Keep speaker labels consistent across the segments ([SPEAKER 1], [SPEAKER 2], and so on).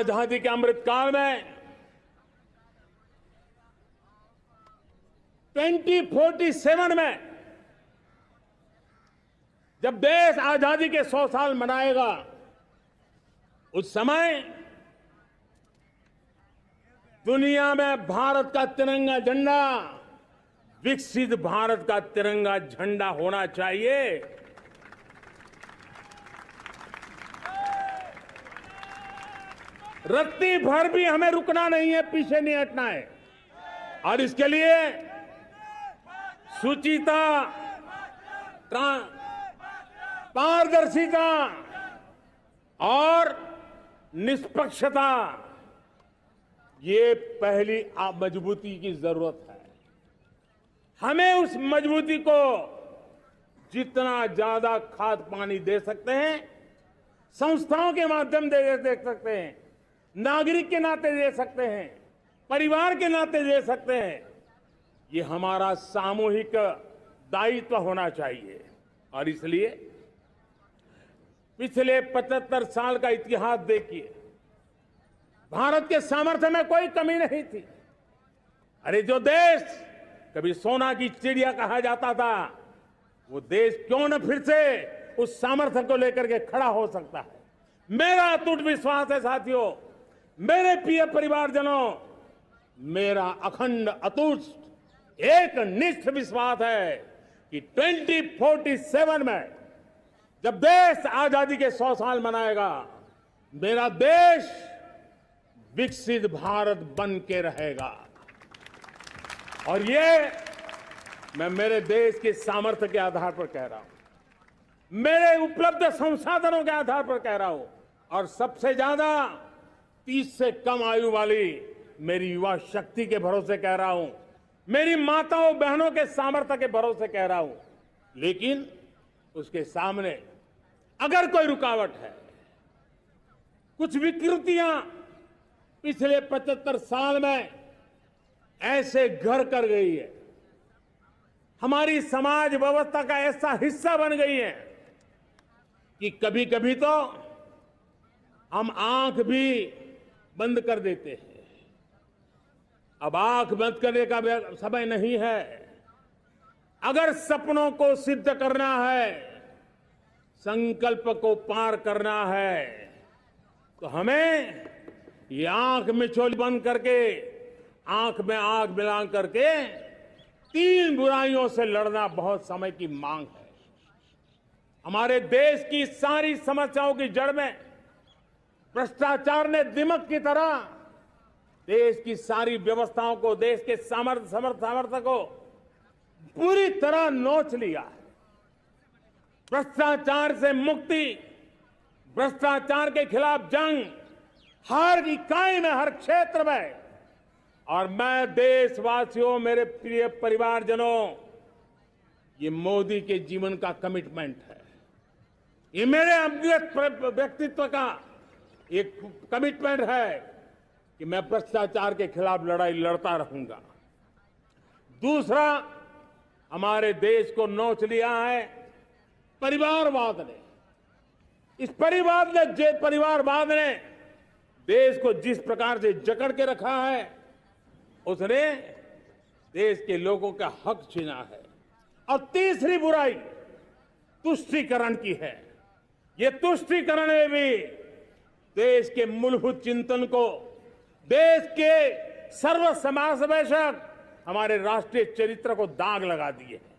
[SPEAKER 1] आजादी के अमृत काल में 2047 में जब देश आजादी के 100 साल मनाएगा, उस समय दुनिया में भारत का तिरंगा झंडा विकसित भारत का तिरंगा झंडा होना चाहिए। रत्ती भर भी हमें रुकना नहीं है, पीछे नहीं हटना है। और इसके लिए शुचिता, पारदर्शिता और निष्पक्षता, ये पहली मजबूती की जरूरत है। हमें उस मजबूती को जितना ज्यादा खाद पानी दे सकते हैं, संस्थाओं के माध्यम से दे सकते हैं, नागरिक के नाते दे सकते हैं, परिवार के नाते दे सकते हैं, ये हमारा सामूहिक दायित्व होना चाहिए। और इसलिए पिछले 75 साल का इतिहास देखिए, भारत के सामर्थ्य में कोई कमी नहीं थी। अरे जो देश कभी सोना की चिड़िया कहा जाता था, वो देश क्यों न फिर से उस सामर्थ्य को लेकर के खड़ा हो सकता है। मेरा अटूट विश्वास है साथियों, मेरे प्रिय परिवारजनों, मेरा अखंड अटूट एक निष्ठ विश्वास है कि 2047 में जब देश आजादी के 100 साल मनाएगा, मेरा देश विकसित भारत बन के रहेगा। और ये मैं मेरे देश के सामर्थ्य के आधार पर कह रहा हूं, मेरे उपलब्ध संसाधनों के आधार पर कह रहा हूं, और सबसे ज्यादा 30 से कम आयु वाली मेरी युवा शक्ति के भरोसे कह रहा हूं, मेरी माताओं बहनों के सामर्थ्य के भरोसे कह रहा हूं। लेकिन उसके सामने अगर कोई रुकावट है, कुछ विकृतियां पिछले 75 साल में ऐसे घर कर गई है, हमारी समाज व्यवस्था का ऐसा हिस्सा बन गई है कि कभी कभी तो हम आंख भी बंद कर देते हैं। अब आंख बंद करने का समय नहीं है। अगर सपनों को सिद्ध करना है, संकल्प को पार करना है, तो हमें ये आंख मिचौली बंद करके, आंख में आंख मिला करके 3 बुराइयों से लड़ना बहुत समय की मांग है। हमारे देश की सारी समस्याओं की जड़ में भ्रष्टाचार ने दिमक की तरह देश की सारी व्यवस्थाओं को, देश के सामर्थ्य को पूरी तरह नोच लिया है। भ्रष्टाचार से मुक्ति, भ्रष्टाचार के खिलाफ जंग हर इकाई में, हर क्षेत्र में। और मैं देशवासियों, मेरे प्रिय परिवारजनों, ये मोदी के जीवन का कमिटमेंट है। ये मेरे व्यक्तित्व का एक कमिटमेंट है कि मैं भ्रष्टाचार के खिलाफ लड़ाई लड़ता रहूंगा। दूसरा, हमारे देश को नोच लिया है परिवारवाद ने। इस परिवारवाद ने देश को जिस प्रकार से जकड़ के रखा है, उसने देश के लोगों का हक छीना है। और तीसरी बुराई तुष्टीकरण की है। ये तुष्टीकरण में भी देश के मूलभूत चिंतन को, देश के सर्व समावेशक हमारे राष्ट्रीय चरित्र को दाग लगा दिए हैं,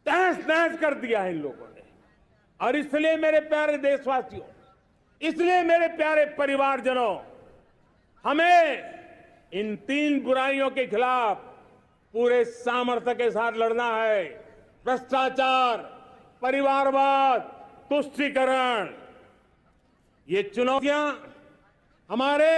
[SPEAKER 1] तहस नहस कर दिया है इन लोगों ने। और इसलिए मेरे प्यारे देशवासियों, इसलिए मेरे प्यारे परिवारजनों, हमें इन 3 बुराइयों के खिलाफ पूरे सामर्थ्य के साथ लड़ना है। भ्रष्टाचार, परिवारवाद, तुष्टीकरण, ये चुनौतियां हमारे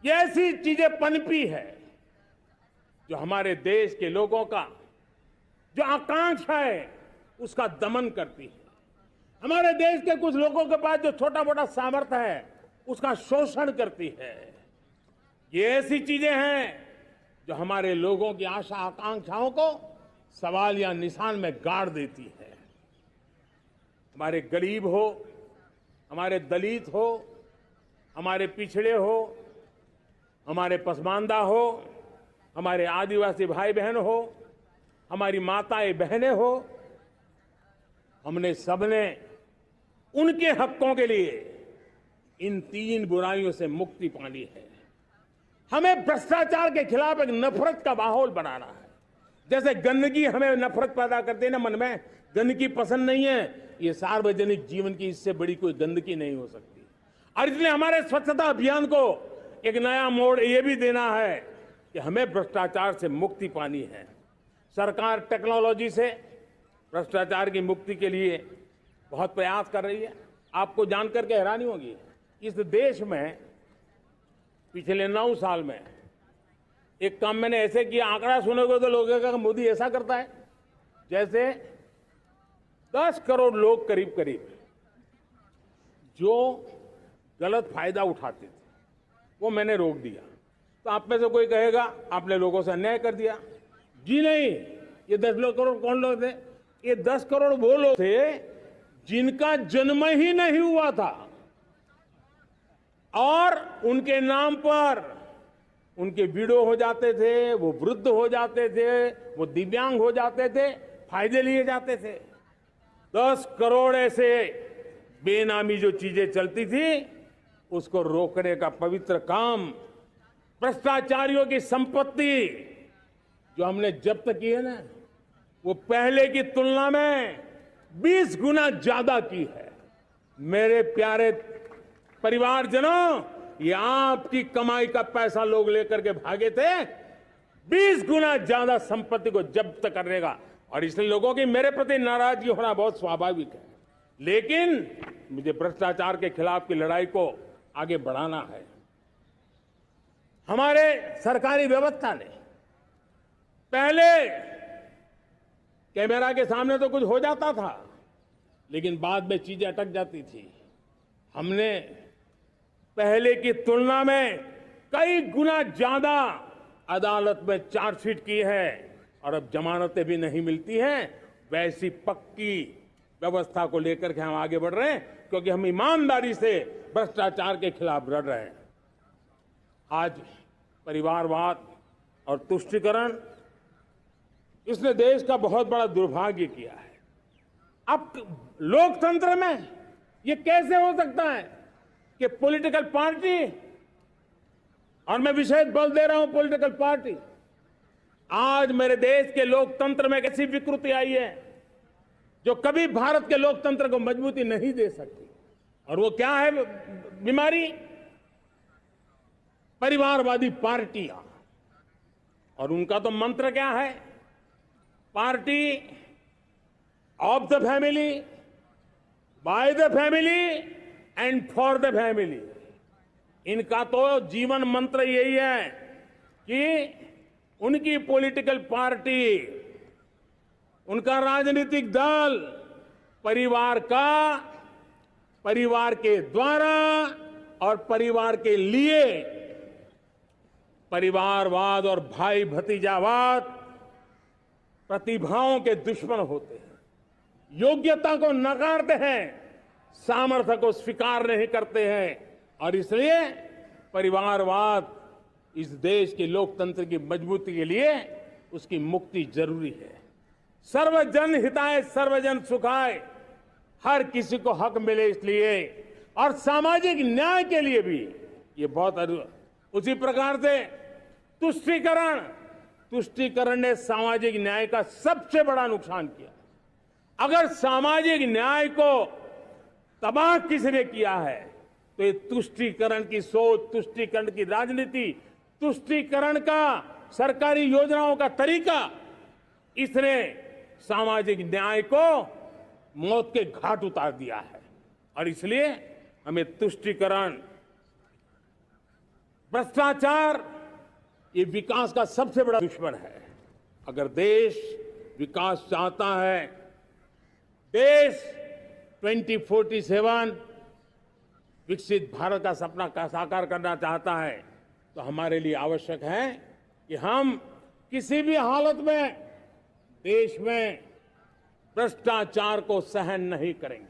[SPEAKER 1] ये ऐसी चीजें पनपी है जो हमारे देश के लोगों का जो आकांक्षा है उसका दमन करती है। हमारे देश के कुछ लोगों के पास जो छोटा मोटा सामर्थ्य है उसका शोषण करती है। ये ऐसी चीजें हैं जो हमारे लोगों की आशा आकांक्षाओं को सवाल या निशान में गाड़ देती है। हमारे गरीब हो, हमारे दलित हो, हमारे पिछड़े हो, हमारे पसमानदा हो, हमारे आदिवासी भाई बहन हो, हमारी माताएं बहनें हो, हमने सबने उनके हकों के लिए इन 3 बुराइयों से मुक्ति पानी है। हमें भ्रष्टाचार के खिलाफ एक नफरत का माहौल बनाना है। जैसे गंदगी हमें नफरत पैदा करती है ना, मन में गंदगी पसंद नहीं है, ये सार्वजनिक जीवन की इससे बड़ी कोई गंदगी नहीं हो सकती। और इसलिए हमारे स्वच्छता अभियान को एक नया मोड़ ये भी देना है कि हमें भ्रष्टाचार से मुक्ति पानी है। सरकार टेक्नोलॉजी से भ्रष्टाचार की मुक्ति के लिए बहुत प्रयास कर रही है। आपको जानकर के हैरानी होगी, इस देश में पिछले 9 साल में एक काम मैंने ऐसे किया, आंकड़ा सुनोगे तो लोगों का मोदी ऐसा करता है जैसे 10 करोड़ लोग करीब करीब जो गलत फायदा उठाते थे वो मैंने रोक दिया। तो आप में से कोई कहेगा आपने लोगों से अन्याय कर दिया। जी नहीं, ये 10 करोड़ कौन लोग थे? ये 10 करोड़ वो लोग थे जिनका जन्म ही नहीं हुआ था और उनके नाम पर उनके विडो हो जाते थे, वो वृद्ध हो जाते थे, वो दिव्यांग हो जाते थे, फायदे लिए जाते थे। 10 करोड़ ऐसे बेनामी जो चीजें चलती थी उसको रोकने का पवित्र काम, भ्रष्टाचारियों की संपत्ति जो हमने जब्त की है ना, वो पहले की तुलना में 20 गुना ज्यादा की है। मेरे प्यारे परिवारजनों, ये आपकी कमाई का पैसा लोग लेकर के भागे थे, 20 गुना ज्यादा संपत्ति को जब्त करने का। और इसलिए लोगों की मेरे प्रति नाराजगी होना बहुत स्वाभाविक है, लेकिन मुझे भ्रष्टाचार के खिलाफ की लड़ाई को आगे बढ़ाना है। हमारे सरकारी व्यवस्था ने पहले कैमरा के सामने तो कुछ हो जाता था, लेकिन बाद में चीजें अटक जाती थी। हमने पहले की तुलना में कई गुना ज्यादा अदालत में चार्जशीट की है और अब जमानतें भी नहीं मिलती हैं। वैसी पक्की व्यवस्था को लेकर के हम आगे बढ़ रहे हैं, क्योंकि हम ईमानदारी से भ्रष्टाचार के खिलाफ लड़ रहे हैं। आज परिवारवाद और तुष्टीकरण, इसने देश का बहुत बड़ा दुर्भाग्य किया है। अब लोकतंत्र में ये कैसे हो सकता है कि पॉलिटिकल पार्टी, और मैं विशेष बल दे रहा हूं पॉलिटिकल पार्टी, आज मेरे देश के लोकतंत्र में कैसी विकृति आई है जो कभी भारत के लोकतंत्र को मजबूती नहीं दे सकती। और वो क्या है बीमारी? परिवारवादी पार्टियां। और उनका तो मंत्र क्या है? Party of the family, by the family and for the family. इनका तो जीवन मंत्र यही है कि उनकी पॉलिटिकल पार्टी, उनका राजनीतिक दल परिवार का, परिवार के द्वारा और परिवार के लिए, परिवारवाद और भाई भतीजावाद प्रतिभाओं के दुश्मन होते हैं, योग्यता को नकारते हैं, सामर्थ्य को स्वीकार नहीं करते हैं। और इसलिए परिवारवाद इस देश के लोकतंत्र की मजबूती के लिए उसकी मुक्ति जरूरी है। सर्वजन हिताय सर्वजन सुखाय, हर किसी को हक मिले इसलिए, और सामाजिक न्याय के लिए भी ये बहुत। उसी प्रकार से तुष्टीकरण ने सामाजिक न्याय का सबसे बड़ा नुकसान किया। अगर सामाजिक न्याय को तबाह किसने किया है तो ये तुष्टीकरण की सोच, तुष्टीकरण की राजनीति, तुष्टीकरण का सरकारी योजनाओं का तरीका, इसने सामाजिक न्याय को मौत के घाट उतार दिया है। और इसलिए हमें तुष्टीकरण, भ्रष्टाचार, ये विकास का सबसे बड़ा दुश्मन है। अगर देश विकास चाहता है, देश 2047 विकसित भारत का सपना का साकार करना चाहता है, तो हमारे लिए आवश्यक है कि हम किसी भी हालत में देश में भ्रष्टाचार को सहन नहीं करेंगे।